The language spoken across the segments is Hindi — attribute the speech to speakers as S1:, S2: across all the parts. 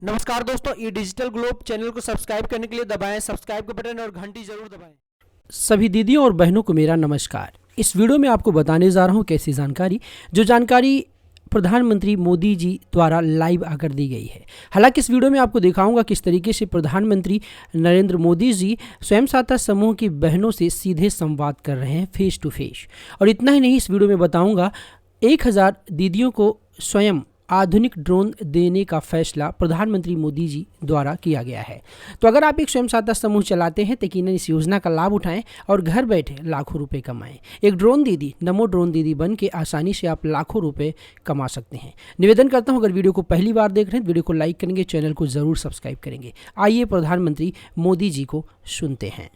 S1: नमस्कार दोस्तों, ई डिजिटल ग्लोब चैनल को सब्सक्राइब करने के लिए दबाएं सब्सक्राइब का बटन और घंटी जरूर दबाएं।
S2: सभी दीदियों और बहनों को मेरा नमस्कार। इस वीडियो में आपको बताने जा रहा हूँ कैसी जानकारी प्रधानमंत्री मोदी जी द्वारा लाइव आकर दी गई है। हालांकि इस वीडियो में आपको दिखाऊंगा किस तरीके से प्रधानमंत्री नरेंद्र मोदी जी स्वयं सहायता समूह की बहनों से सीधे संवाद कर रहे हैं, फेस टू फेस। और इतना ही नहीं, इस वीडियो में बताऊंगा 1000 दीदियों को स्वयं आधुनिक ड्रोन देने का फैसला प्रधानमंत्री मोदी जी द्वारा किया गया है। तो अगर आप एक स्वयं सहायता समूह चलाते हैं तो यकीनन इस योजना का लाभ उठाएं और घर बैठे लाखों रुपए कमाएं। एक ड्रोन दीदी, नमो ड्रोन दीदी बन के आसानी से आप लाखों रुपए कमा सकते हैं। निवेदन करता हूं, अगर वीडियो को पहली बार देख रहे हैं तो वीडियो को लाइक करेंगे, चैनल को जरूर सब्सक्राइब करेंगे। आइए प्रधानमंत्री मोदी जी को सुनते हैं।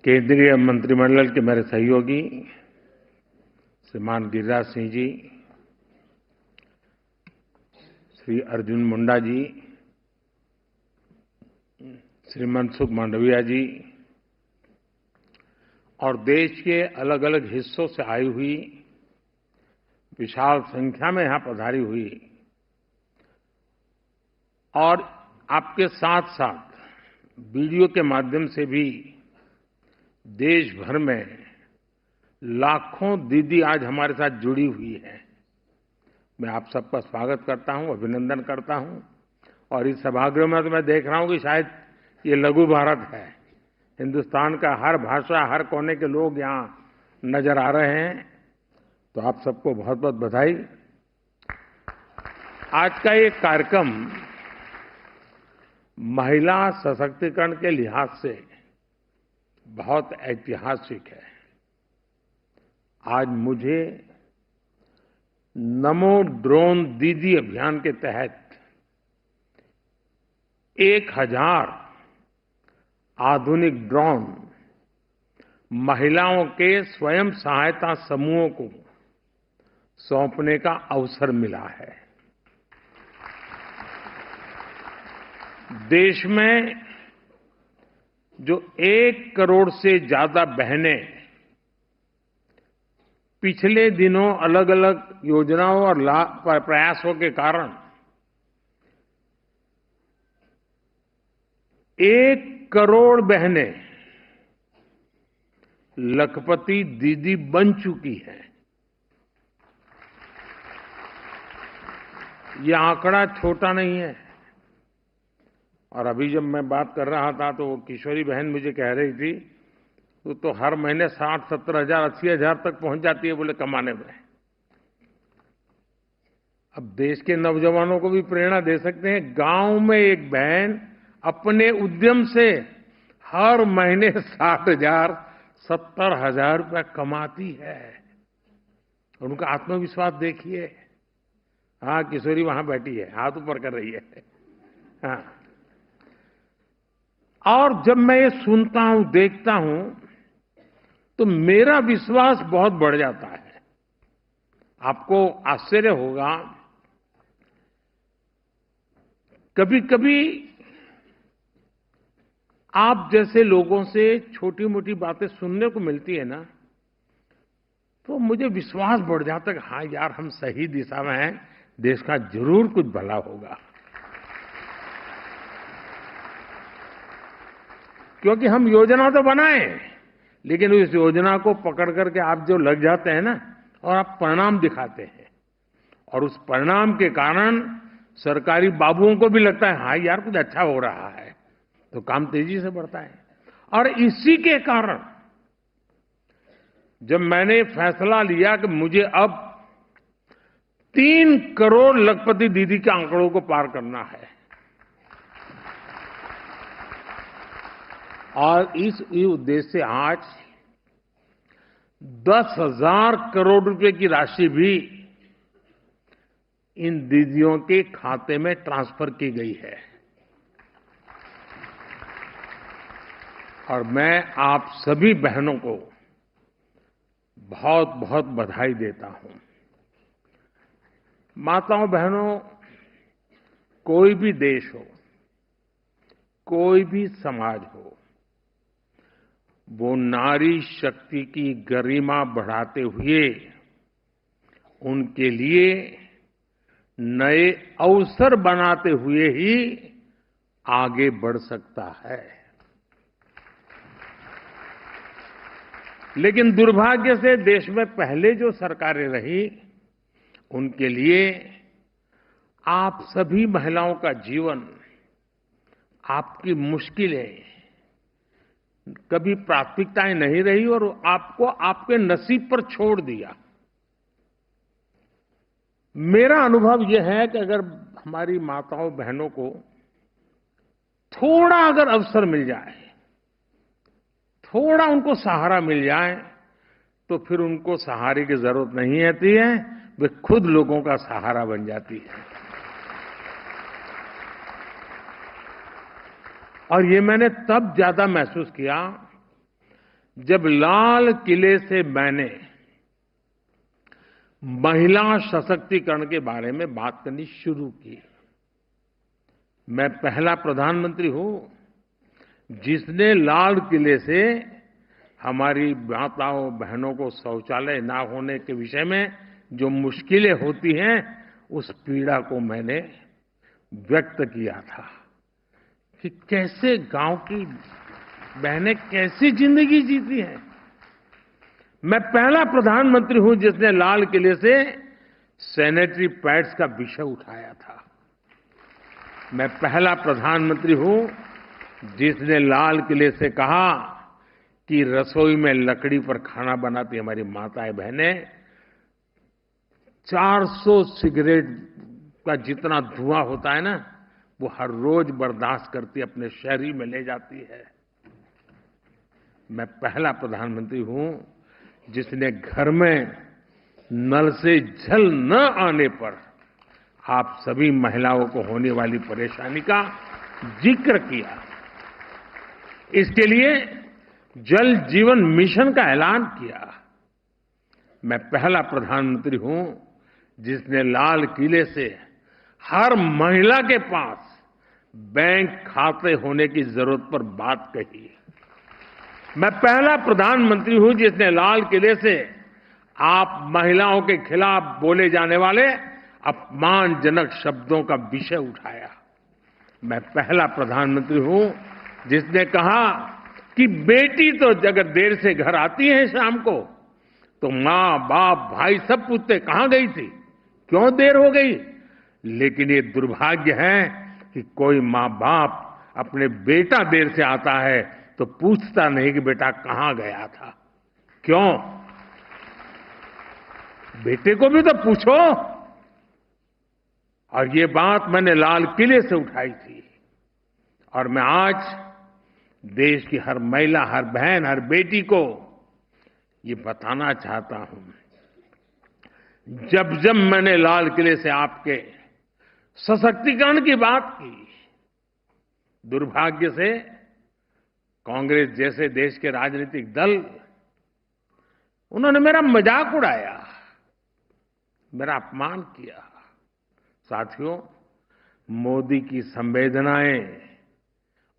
S3: केंद्रीय मंत्रिमंडल के मेरे सहयोगी श्रीमान गिरिराज सिंह जी, श्री अर्जुन मुंडा जी, श्री मनसुख मांडविया जी और देश के अलग अलग हिस्सों से आई हुई विशाल संख्या में यहां पधारी हुई और आपके साथ साथ वीडियो के माध्यम से भी देश भर में लाखों दीदी आज हमारे साथ जुड़ी हुई है। मैं आप सबका स्वागत करता हूं, अभिनंदन करता हूं। और इस सभागृह में तो मैं देख रहा हूं कि शायद ये लघु भारत है। हिंदुस्तान का हर भाषा, हर कोने के लोग यहां नजर आ रहे हैं। तो आप सबको बहुत बहुत बधाई। आज का ये कार्यक्रम महिला सशक्तिकरण के लिहाज से बहुत ऐतिहासिक है। आज मुझे नमो ड्रोन दीदी अभियान के तहत 1000 आधुनिक ड्रोन महिलाओं के स्वयं सहायता समूहों को सौंपने का अवसर मिला है। देश में जो 1 करोड़ से ज्यादा बहनें पिछले दिनों अलग अलग योजनाओं और प्रयासों के कारण 1 करोड़ बहनें लखपति दीदी बन चुकी हैं। यह आंकड़ा छोटा नहीं है। और अभी जब मैं बात कर रहा था तो वो किशोरी बहन मुझे कह रही थी तो हर महीने 60-70 हजार 80 हजार तक पहुंच जाती है बोले कमाने में। अब देश के नौजवानों को भी प्रेरणा दे सकते हैं। गांव में एक बहन अपने उद्यम से हर महीने 60,000 70,000 रुपया कमाती है। उनका आत्मविश्वास देखिए। हाँ, किशोरी वहां बैठी है, हाथ ऊपर कर रही है। हाँ, और जब मैं ये सुनता हूं, देखता हूं तो मेरा विश्वास बहुत बढ़ जाता है। आपको आश्चर्य होगा, कभी कभी आप जैसे लोगों से छोटी मोटी बातें सुनने को मिलती है ना, तो मुझे विश्वास बढ़ जाता है कि हाँ यार, हम सही दिशा में हैं, देश का जरूर कुछ भला होगा। क्योंकि हम योजना तो बनाए, लेकिन उस योजना को पकड़ करके आप जो लग जाते हैं ना और आप परिणाम दिखाते हैं, और उस परिणाम के कारण सरकारी बाबुओं को भी लगता है हाँ यार कुछ अच्छा हो रहा है, तो काम तेजी से बढ़ता है। और इसी के कारण जब मैंने फैसला लिया कि मुझे अब 3 करोड़ लखपति दीदी के आंकड़ों को पार करना है, और इस उद्देश्य से आज 10,000 करोड़ रुपए की राशि भी इन दीदियों के खाते में ट्रांसफर की गई है। और मैं आप सभी बहनों को बहुत बहुत बधाई देता हूं। माताओं बहनों, कोई भी देश हो, कोई भी समाज हो, वो नारी शक्ति की गरिमा बढ़ाते हुए उनके लिए नए अवसर बनाते हुए ही आगे बढ़ सकता है। लेकिन दुर्भाग्य से देश में पहले जो सरकारें रही, उनके लिए आप सभी महिलाओं का जीवन, आपकी मुश्किलें कभी प्राथमिकताएं नहीं रही और आपको आपके नसीब पर छोड़ दिया। मेरा अनुभव यह है कि अगर हमारी माताओं बहनों को थोड़ा अगर अवसर मिल जाए, थोड़ा उनको सहारा मिल जाए, तो फिर उनको सहारे की जरूरत नहीं होती है, वे खुद लोगों का सहारा बन जाती है। और ये मैंने तब ज्यादा महसूस किया जब लाल किले से मैंने महिला सशक्तिकरण के बारे में बात करनी शुरू की। मैं पहला प्रधानमंत्री हूं जिसने लाल किले से हमारी माताओं बहनों को शौचालय ना होने के विषय में जो मुश्किलें होती हैं, उस पीड़ा को मैंने व्यक्त किया था कि कैसे गांव की बहनें कैसी जिंदगी जीती हैं। मैं पहला प्रधानमंत्री हूं जिसने लाल किले से सैनिटरी पैड्स का विषय उठाया था। मैं पहला प्रधानमंत्री हूं जिसने लाल किले से कहा कि रसोई में लकड़ी पर खाना बनाती हमारी माताएं बहनें 400 सिगरेट का जितना धुआं होता है ना, वो हर रोज बर्दाश्त करती अपने शरीर में ले जाती है। मैं पहला प्रधानमंत्री हूं जिसने घर में नल से जल न आने पर आप सभी महिलाओं को होने वाली परेशानी का जिक्र किया। इसके लिए जल जीवन मिशन का ऐलान किया। मैं पहला प्रधानमंत्री हूं जिसने लाल किले से हर महिला के पास बैंक खाते होने की जरूरत पर बात कही। मैं पहला प्रधानमंत्री हूं जिसने लाल किले से आप महिलाओं के खिलाफ बोले जाने वाले अपमानजनक शब्दों का विषय उठाया। मैं पहला प्रधानमंत्री हूं जिसने कहा कि बेटी तो अगर देर से घर आती है शाम को, तो मां बाप भाई सब पूछते कहां गई थी, क्यों देर हो गई। लेकिन ये दुर्भाग्य है कि कोई मां बाप अपने बेटा देर से आता है तो पूछता नहीं कि बेटा कहां गया था। क्यों? बेटे को भी तो पूछो। और ये बात मैंने लाल किले से उठाई थी। और मैं आज देश की हर महिला, हर बहन, हर बेटी को ये बताना चाहता हूं, जब जब मैंने लाल किले से आपके सशक्तिकरण की बात की, दुर्भाग्य से कांग्रेस जैसे देश के राजनीतिक दल, उन्होंने मेरा मजाक उड़ाया, मेरा अपमान किया। साथियों, मोदी की संवेदनाएं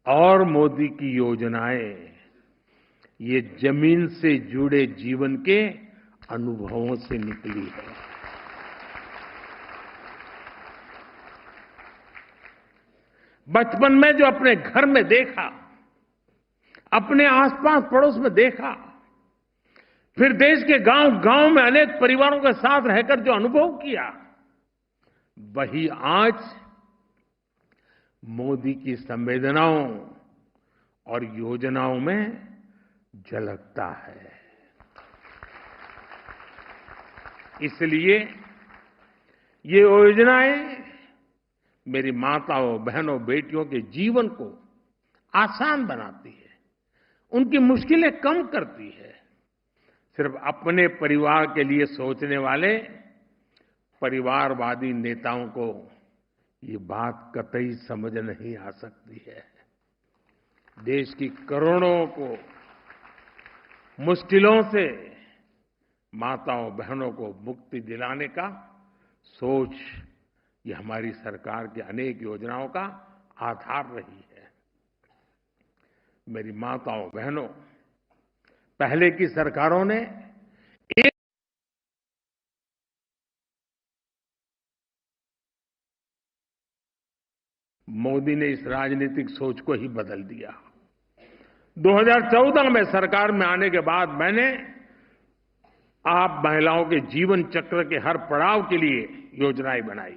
S3: और मोदी की योजनाएं ये जमीन से जुड़े जीवन के अनुभवों से निकली है। बचपन में जो अपने घर में देखा, अपने आसपास पड़ोस में देखा, फिर देश के गांव गांव में अनेक परिवारों के साथ रहकर जो अनुभव किया, वही आज मोदी की संवेदनाओं और योजनाओं में झलकता है। इसलिए ये योजनाएं मेरी माताओं, बहनों, बेटियों के जीवन को आसान बनाती है, उनकी मुश्किलें कम करती है। सिर्फ अपने परिवार के लिए सोचने वाले परिवारवादी नेताओं को ये बात कतई समझ नहीं आ सकती है। देश की करोड़ों को मुश्किलों से माताओं बहनों को मुक्ति दिलाने का सोच, ये हमारी सरकार की अनेक योजनाओं का आधार रही है। मेरी माताओं बहनों, पहले की सरकारों ने मोदी ने इस राजनीतिक सोच को ही बदल दिया। 2014 में सरकार में आने के बाद मैंने आप महिलाओं के जीवन चक्र के हर पड़ाव के लिए योजनाएं बनाई,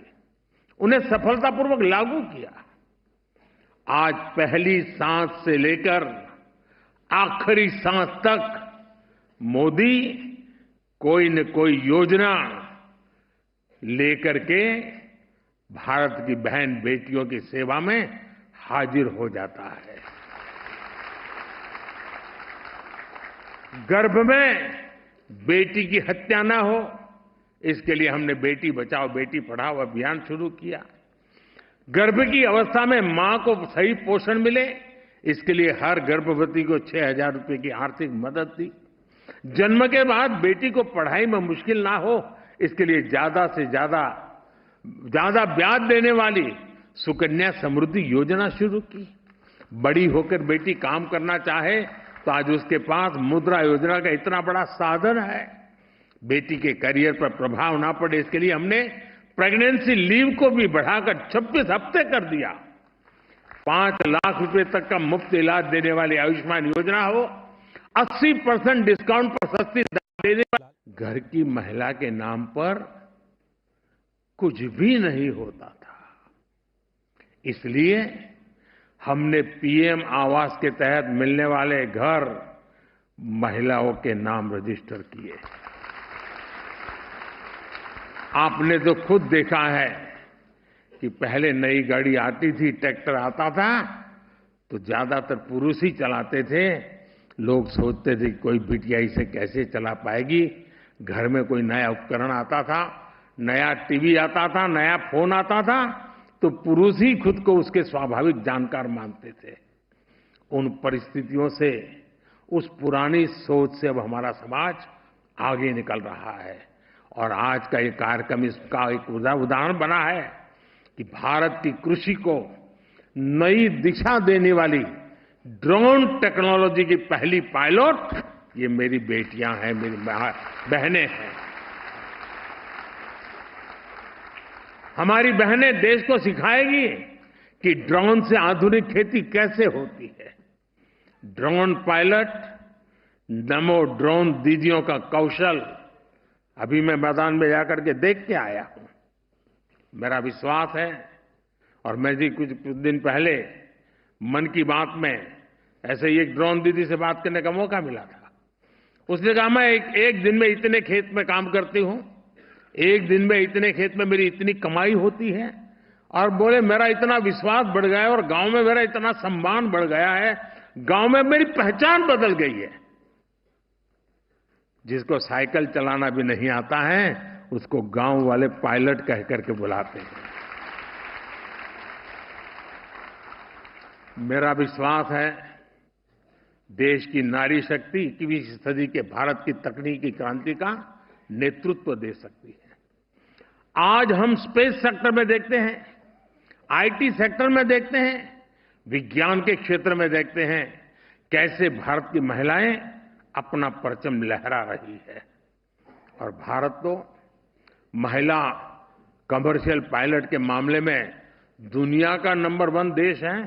S3: उन्हें सफलतापूर्वक लागू किया। आज पहली सांस से लेकर आखिरी सांस तक मोदी कोई न कोई योजना लेकर के भारत की बहन बेटियों की सेवा में हाजिर हो जाता है। गर्भ में बेटी की हत्या न हो, इसके लिए हमने बेटी बचाओ बेटी पढ़ाओ अभियान शुरू किया। गर्भ की अवस्था में मां को सही पोषण मिले, इसके लिए हर गर्भवती को 6,000 रुपए की आर्थिक मदद दी। जन्म के बाद बेटी को पढ़ाई में मुश्किल ना हो, इसके लिए ज्यादा से ज्यादा ब्याज देने वाली सुकन्या समृद्धि योजना शुरू की। बड़ी होकर बेटी काम करना चाहे तो आज उसके पास मुद्रा योजना का इतना बड़ा साधन है। बेटी के करियर पर प्रभाव ना पड़े, इसके लिए हमने प्रेगनेंसी लीव को भी बढ़ाकर 26 हफ्ते कर दिया। 5 लाख रुपए तक का मुफ्त इलाज देने वाली आयुष्मान योजना हो, 80% डिस्काउंट पर सस्ती दवा देने वाली। घर की महिला के नाम पर कुछ भी नहीं होता था, इसलिए हमने पीएम आवास के तहत मिलने वाले घर महिलाओं के नाम रजिस्टर किए। आपने तो खुद देखा है कि पहले नई गाड़ी आती थी, ट्रैक्टर आता था तो ज्यादातर पुरुष ही चलाते थे। लोग सोचते थे कि कोई बिटिया इसे कैसे चला पाएगी। घर में कोई नया उपकरण आता था, नया टीवी आता था, नया फोन आता था तो पुरुष ही खुद को उसके स्वाभाविक जानकार मानते थे। उन परिस्थितियों से, उस पुरानी सोच से अब हमारा समाज आगे निकल रहा है और आज का ये कार्यक्रम इसका एक उदाहरण बना है कि भारत की कृषि को नई दिशा देने वाली ड्रोन टेक्नोलॉजी की पहली पायलट ये मेरी बेटियां हैं, मेरी बहनें हैं। हमारी बहनें देश को सिखाएगी कि ड्रोन से आधुनिक खेती कैसे होती है। ड्रोन पायलट, नमो ड्रोन दीदियों का कौशल अभी मैं मैदान में जाकर के देख के आया हूं। मेरा विश्वास है, और मैं जी कुछ दिन पहले मन की बात में ऐसे ही एक ड्रोन दीदी से बात करने का मौका मिला था। उसने कहा मैं एक दिन में इतने खेत में काम करती हूं, एक दिन में इतने खेत में मेरी इतनी कमाई होती है, और बोले मेरा इतना विश्वास बढ़ गया है और गांव में मेरा इतना सम्मान बढ़ गया है, गांव में मेरी पहचान बदल गई है। जिसको साइकिल चलाना भी नहीं आता है उसको गांव वाले पायलट कह करके बुलाते हैं। मेरा विश्वास है देश की नारी शक्ति 21वीं सदी के भारत की तकनीकी क्रांति का नेतृत्व दे सकती है। आज हम स्पेस सेक्टर में देखते हैं, आईटी सेक्टर में देखते हैं, विज्ञान के क्षेत्र में देखते हैं कैसे भारत की महिलाएं अपना परचम लहरा रही है। और भारत तो महिला कमर्शियल पायलट के मामले में दुनिया का नंबर 1 देश है।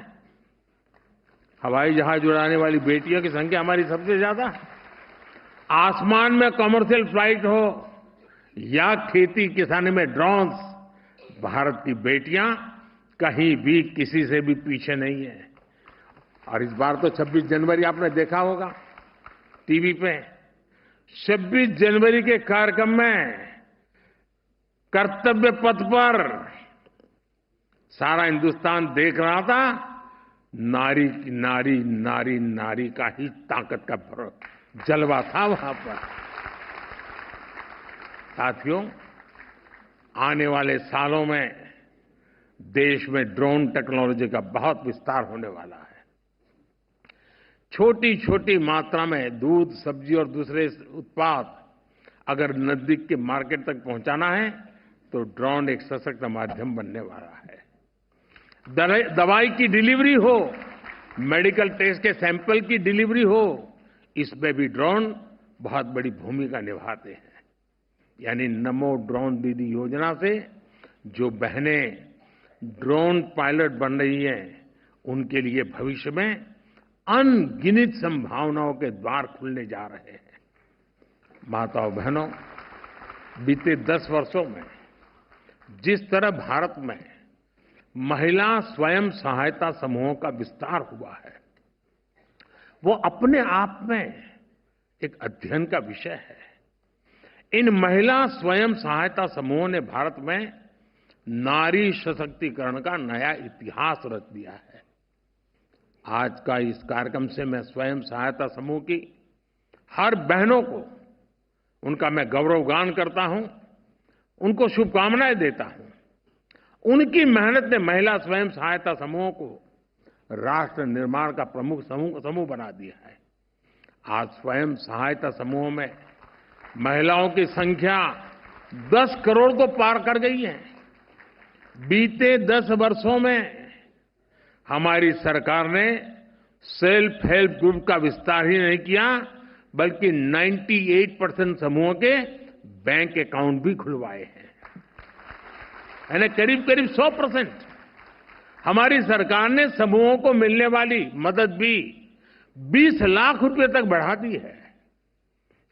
S3: हवाई जहाज उड़ाने वाली बेटियों की संख्या हमारी सबसे ज्यादा है। आसमान में कमर्शियल फ्लाइट हो या खेती किसानी में ड्रोन्स, भारत की बेटियां कहीं भी किसी से भी पीछे नहीं है। और इस बार तो 26 जनवरी आपने देखा होगा टीवी पे। 26 जनवरी के कार्यक्रम में कर्तव्य पथ पर सारा हिंदुस्तान देख रहा था। नारी नारी नारी नारी का ही ताकत का जलवा था वहां पर। साथियों, आने वाले सालों में देश में ड्रोन टेक्नोलॉजी का बहुत विस्तार होने वाला है। छोटी छोटी मात्रा में दूध, सब्जी और दूसरे उत्पाद अगर नजदीक के मार्केट तक पहुंचाना है तो ड्रोन एक सशक्त माध्यम बनने वाला है। दवाई की डिलीवरी हो, मेडिकल टेस्ट के सैंपल की डिलीवरी हो, इसमें भी ड्रोन बहुत बड़ी भूमिका निभाते हैं। यानी नमो ड्रोन दीदी योजना से जो बहनें ड्रोन पायलट बन रही हैं, उनके लिए भविष्य में अनगिनत संभावनाओं के द्वार खुलने जा रहे हैं। माताओं बहनों, बीते 10 वर्षों में जिस तरह भारत में महिला स्वयं सहायता समूहों का विस्तार हुआ है, वो अपने आप में एक अध्ययन का विषय है। इन महिला स्वयं सहायता समूहों ने भारत में नारी सशक्तिकरण का नया इतिहास रच दिया है। आज का इस कार्यक्रम से मैं स्वयं सहायता समूह की हर बहनों को उनका मैं गौरवगान करता हूं, उनको शुभकामनाएं देता हूं। उनकी मेहनत ने महिला स्वयं सहायता समूहों को राष्ट्र निर्माण का प्रमुख समूह बना दिया है। आज स्वयं सहायता समूहों में महिलाओं की संख्या 10 करोड़ को पार कर गई है। बीते 10 वर्षों में हमारी सरकार ने सेल्फ हेल्प ग्रुप का विस्तार ही नहीं किया, बल्कि 98% समूहों के बैंक अकाउंट भी खुलवाए हैं। यानी करीब करीब 100%। हमारी सरकार ने समूहों को मिलने वाली मदद भी 20 लाख रुपए तक बढ़ा दी है।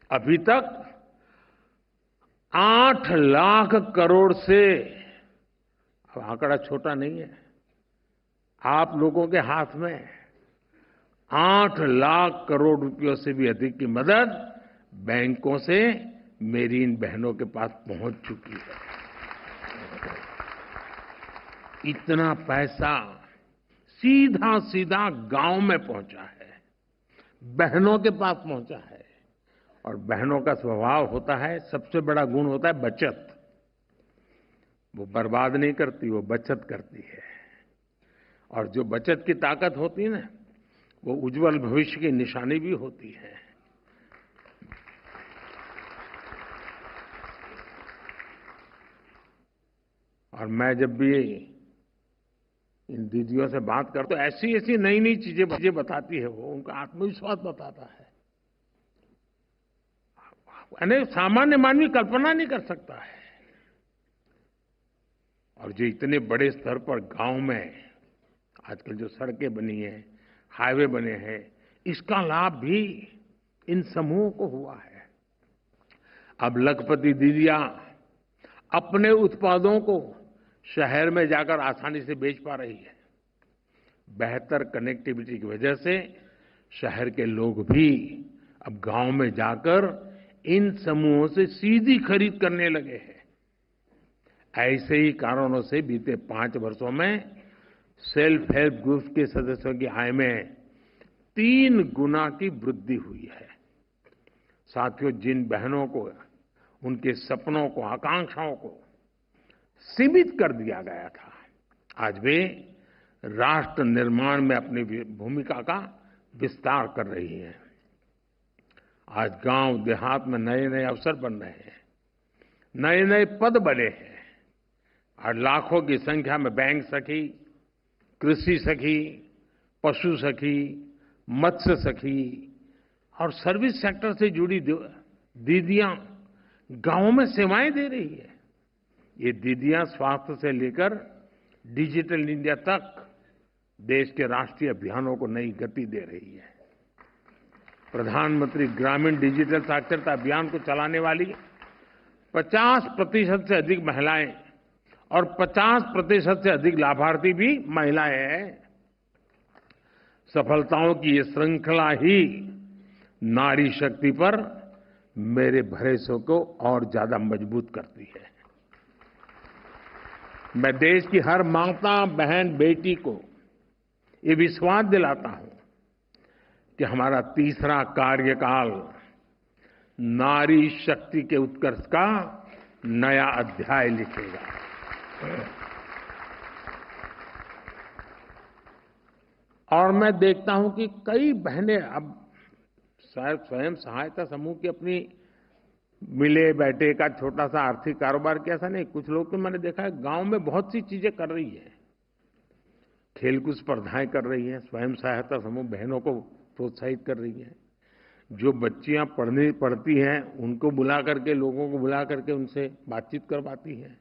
S3: अभी तक 8 लाख करोड़ से, अब आंकड़ा छोटा नहीं है, आप लोगों के हाथ में 8 लाख करोड़ रुपयों से भी अधिक की मदद बैंकों से मेरी इन बहनों के पास पहुंच चुकी है। इतना पैसा सीधा सीधा गांव में पहुंचा है, बहनों के पास पहुंचा है। और बहनों का स्वभाव होता है, सबसे बड़ा गुण होता है बचत। वो बर्बाद नहीं करती, वो बचत करती है। और जो बचत की ताकत होती है ना, वो उज्जवल भविष्य की निशानी भी होती है। और मैं जब भी इन दीदियों से बात करता हूं, ऐसी ऐसी नई नई चीजें बताती है वो, उनका आत्मविश्वास बताता है। यानी सामान्य मानवी कल्पना नहीं कर सकता है। और जो इतने बड़े स्तर पर गांव में आजकल जो सड़कें बनी हैं, हाईवे बने हैं, इसका लाभ भी इन समूहों को हुआ है। अब लखपति दीदियां अपने उत्पादों को शहर में जाकर आसानी से बेच पा रही है। बेहतर कनेक्टिविटी की वजह से शहर के लोग भी अब गांव में जाकर इन समूहों से सीधी खरीद करने लगे हैं। ऐसे ही कारणों से बीते 5 वर्षों में सेल्फ हेल्प ग्रुप के सदस्यों की आय में 3 गुना की वृद्धि हुई है। साथियों, जिन बहनों को उनके सपनों को, आकांक्षाओं को सीमित कर दिया गया था, आज वे राष्ट्र निर्माण में अपनी भूमिका का विस्तार कर रही हैं। आज गांव देहात में नए नए अवसर बन रहे हैं, नए नए पद बने हैं और लाखों की संख्या में बैंक सखी, कृषि सखी, पशु सखी, मत्स्य सखी और सर्विस सेक्टर से जुड़ी दीदियां गांवों में सेवाएं दे रही है। ये दीदियां स्वास्थ्य से लेकर डिजिटल इंडिया तक देश के राष्ट्रीय अभियानों को नई गति दे रही है। प्रधानमंत्री ग्रामीण डिजिटल साक्षरता अभियान को चलाने वाली 50% से अधिक महिलाएं और 50% से अधिक लाभार्थी भी महिलाएं हैं। सफलताओं की ये श्रृंखला ही नारी शक्ति पर मेरे भरोसे को और ज्यादा मजबूत करती है। मैं देश की हर माता, बहन, बेटी को ये विश्वास दिलाता हूं कि हमारा तीसरा कार्यकाल नारी शक्ति के उत्कर्ष का नया अध्याय लिखेगा। और मैं देखता हूं कि कई बहनें अब शायद स्वयं सहायता समूह की अपनी मिले बैठे का छोटा सा आर्थिक कारोबार की, ऐसा नहीं, कुछ लोग तो मैंने देखा है गांव में बहुत सी चीजें कर रही है। खेलकूद स्पर्धाएं कर रही है, स्वयं सहायता समूह बहनों को प्रोत्साहित कर रही है। जो बच्चियां पढ़ती हैं उनको बुला करके, लोगों को बुला करके उनसे बातचीत करवाती हैं।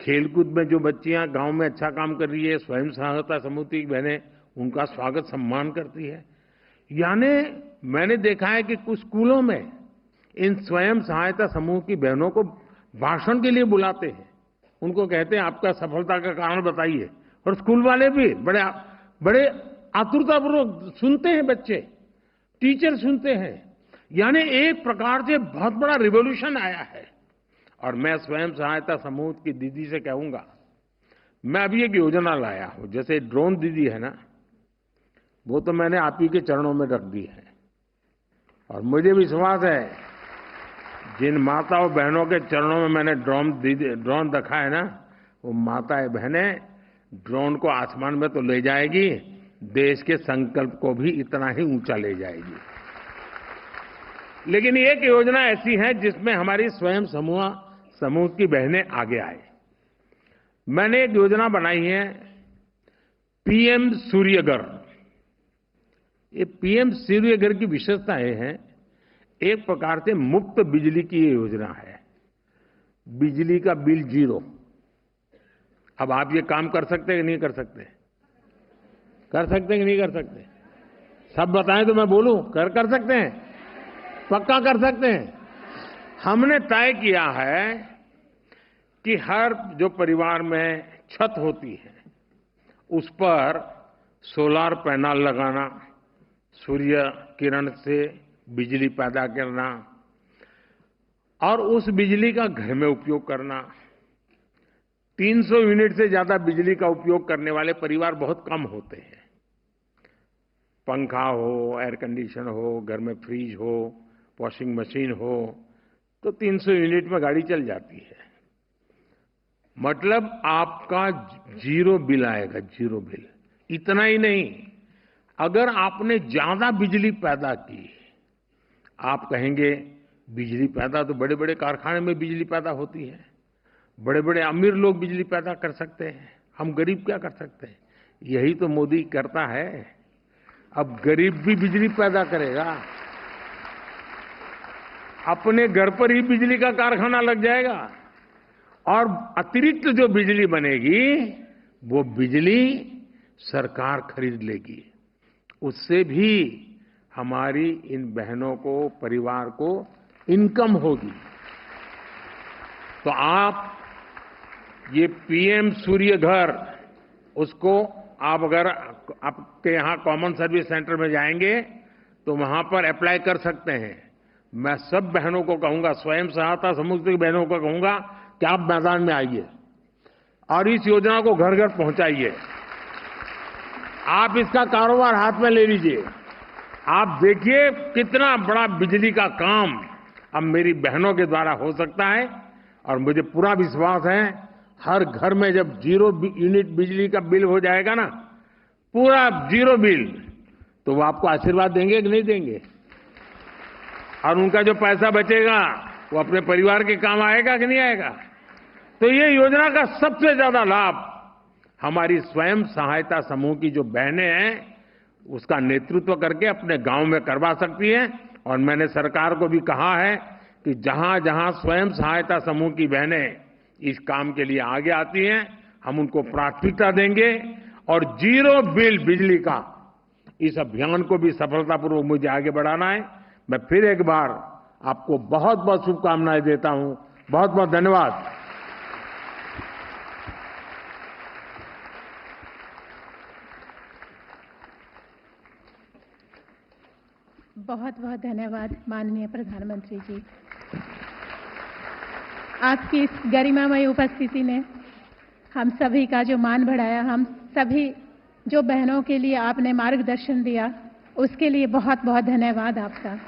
S3: खेलकूद में जो बच्चियां गांव में अच्छा काम कर रही है, स्वयं सहायता समूह की बहनें उनका स्वागत सम्मान करती है। यानी मैंने देखा है कि कुछ स्कूलों में इन स्वयं सहायता समूह की बहनों को भाषण के लिए बुलाते हैं। उनको कहते हैं आपका सफलता का कारण बताइए, और स्कूल वाले भी बड़े बड़े आतुरतापूर्वक सुनते हैं, बच्चे टीचर सुनते हैं। यानी एक प्रकार से बहुत बड़ा रिवॉल्यूशन आया है। और मैं स्वयं सहायता समूह की दीदी से कहूंगा, मैं अभी एक योजना लाया हूं, जैसे ड्रोन दीदी है ना, वो तो मैंने आप ही के चरणों में रख दी है। और मुझे विश्वास है जिन माताओं बहनों के चरणों में मैंने ड्रोन रखा है ना, वो माताएं बहनें ड्रोन को आसमान में तो ले जाएगी, देश के संकल्प को भी इतना ही ऊंचा ले जाएगी। लेकिन एक योजना ऐसी है जिसमें हमारी स्वयं समूह की बहनें आगे आए। मैंने एक योजना बनाई है, पीएम सूर्यघर। ये पीएम सूर्यघर की विशेषता ये है, एक प्रकार से मुफ्त बिजली की ये योजना है, बिजली का बिल 0। अब आप ये काम कर सकते हैं कि नहीं कर सकते? कर सकते हैं कि नहीं कर सकते? सब बताएं तो मैं बोलूं। कर सकते हैं? पक्का कर सकते हैं? हमने तय किया है कि हर जो परिवार में छत होती है उस पर सोलर पैनल लगाना, सूर्य किरण से बिजली पैदा करना और उस बिजली का घर में उपयोग करना। 300 यूनिट से ज्यादा बिजली का उपयोग करने वाले परिवार बहुत कम होते हैं। पंखा हो, एयर कंडीशन हो, घर में फ्रिज हो, वॉशिंग मशीन हो, तो 300 यूनिट में गाड़ी चल जाती है। मतलब आपका 0 बिल आएगा, 0 बिल। इतना ही नहीं, अगर आपने ज्यादा बिजली पैदा की, आप कहेंगे बिजली पैदा तो बड़े बड़े कारखाने में बिजली पैदा होती है, बड़े बड़े अमीर लोग बिजली पैदा कर सकते हैं, हम गरीब क्या कर सकते हैं? यही तो मोदी करता है। अब गरीब भी बिजली पैदा करेगा, अपने घर पर ही बिजली का कारखाना लग जाएगा और अतिरिक्त जो बिजली बनेगी वो बिजली सरकार खरीद लेगी। उससे भी हमारी इन बहनों को, परिवार को इनकम होगी। तो आप ये पीएम सूर्य घर, उसको आप अगर आपके यहाँ कॉमन सर्विस सेंटर में जाएंगे तो वहां पर अप्लाई कर सकते हैं। मैं सब बहनों को कहूंगा, स्वयं सहायता समूह की बहनों को कहूंगा कि आप मैदान में आइए और इस योजना को घर घर पहुंचाइए। आप इसका कारोबार हाथ में ले लीजिए। आप देखिए कितना बड़ा बिजली का काम अब मेरी बहनों के द्वारा हो सकता है। और मुझे पूरा विश्वास है, हर घर में जब 0 यूनिट बिजली का बिल हो जाएगा ना, पूरा 0 बिल, तो वो आपको आशीर्वाद देंगे कि नहीं देंगे? और उनका जो पैसा बचेगा वो अपने परिवार के काम आएगा कि नहीं आएगा? तो ये योजना का सबसे ज्यादा लाभ हमारी स्वयं सहायता समूह की जो बहनें हैं उसका नेतृत्व करके अपने गांव में करवा सकती हैं। और मैंने सरकार को भी कहा है कि जहां जहां स्वयं सहायता समूह की बहनें इस काम के लिए आगे आती हैं, हम उनको प्राथमिकता देंगे और 0 बिल बिजली का इस अभियान को भी सफलतापूर्वक मुझे आगे बढ़ाना है। मैं फिर एक बार आपको बहुत बहुत शुभकामनाएं देता हूं। बहुत बहुत धन्यवाद।
S4: बहुत बहुत धन्यवाद माननीय प्रधानमंत्री जी। आपकी इस गरिमामय उपस्थिति ने हम सभी का जो मान बढ़ाया, हम सभी जो बहनों के लिए आपने मार्गदर्शन दिया, उसके लिए बहुत बहुत धन्यवाद आपका।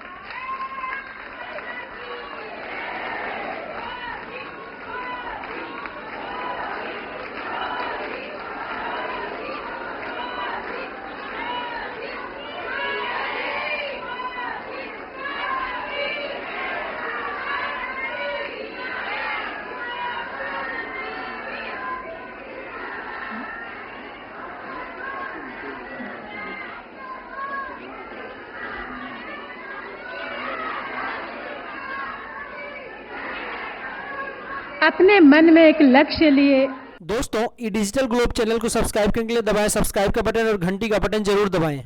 S4: अपने मन में एक लक्ष्य लिए।
S1: दोस्तों, ये डिजिटल ग्लोब चैनल को सब्सक्राइब करने के लिए दबाएं सब्सक्राइब का बटन और घंटी का बटन जरूर दबाएं।